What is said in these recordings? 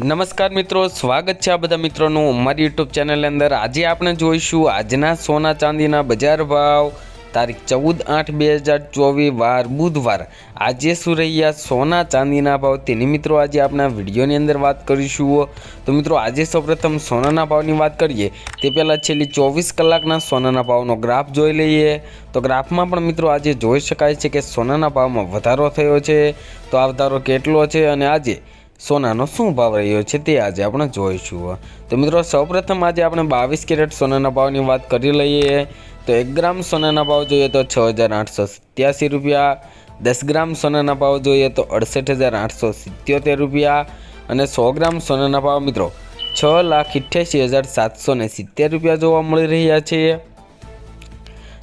નમસ્કાર મિત્રો, સ્વાગત છે આ બધા મિત્રોનું અમારી યુટ્યુબ ચેનલની અંદર। આજે આપણે જોઈશું આજના સોના ચાંદીના બજાર ભાવ તારીખ 14/8/2024 વાર બુધવાર। આજે શું રહ્યા સોના ચાંદીના ભાવ તેની મિત્રો આજે આપણે વિડીયોની અંદર વાત કરીશું। તો મિત્રો આજે સૌપ્રથમ સોનાના ભાવની વાત કરીએ તે પહેલાં છેલ્લી 24 કલાકના સોનાના ભાવનો ગ્રાફ જોઈ લઈએ। તો ગ્રાફમાં પણ મિત્રો આજે જોઈ શકાય છે કે સોનાના ભાવમાં વધારો થયો છે। તો આ વધારો કેટલો છે અને આજે સોનાનો શું ભાવ રહ્યો છે તે આજે આપણે જોઈશું। તો મિત્રો સૌપ્રથમ આજે આપણે 22 કેરેટ સોનાના ભાવની વાત કરી લઈએ। તો 1 ગ્રામ સોનાના ભાવ જોઈએ તો 6887 રૂપિયા, 10 ગ્રામ સોનાના ભાવ જોઈએ તો 68,877 રૂપિયા અને 100 ગ્રામ સોનાના ભાવ મિત્રો 6,88,770 રૂપિયા જોવા મળી રહ્યા છે।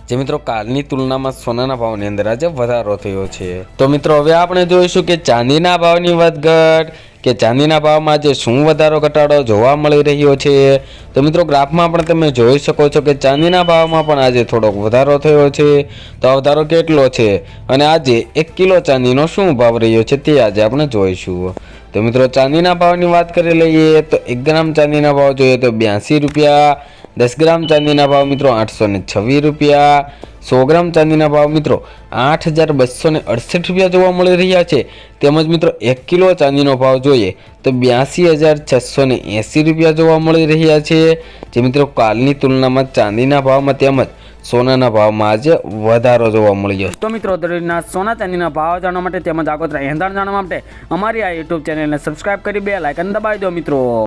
જે મિત્રો કાલની તુલનામાં સોનાના ભાવની અંદર આજે વધારો થયો છે। તો મિત્રો હવે આપણે જોઈશું કે ચાંદીના ભાવની વધઘટ કે ચાંદીના ભાવમાં આજે શું વધારો ઘટાડો જોવા મળી રહ્યો છે। તો મિત્રો ગ્રાફમાં પણ તમે જોઈ શકો છો કે ચાંદીના ભાવમાં પણ આજે થોડોક વધારો થયો છે। તો આ વધારો કેટલો છે અને આજે 1 કિલો ચાંદીનો શું ભાવ રહ્યો છે તે આજે આપણે જોઈશું। તો મિત્રો ચાંદીના ભાવની વાત કરી લઈએ તો 1 ગ્રામ ચાંદીના ભાવ જોઈએ તો 82 રૂપિયા, 10 ગ્રામ ચાંદીના ભાવ મિત્રો 826 રૂપિયા, 100 ગ્રામ ચાંદીના ભાવ મિત્રો 8,268 રૂપિયા જોવા મળી રહ્યા છે। તેમજ મિત્રો 1 કિલો ચાંદીનો ભાવ જોઈએ તો 82,680 રૂપિયા જોવા મળી રહ્યા છે। જે મિત્રો કાલની તુલનામાં ચાંદીના ભાવમાં તેમજ સોનાના ભાવમાં આજે વધારો જોવા મળ્યો। તો મિત્રો દરરોજના સોના ચાંદીના ભાવ જાણવા માટે તેમજ આગોતરા એંધાણ જાણવા માટે અમારી આ યુટ્યુબ ચેનલને સબસ્ક્રાઇબ કરી બેલ આઇકન દબાવી દો મિત્રો।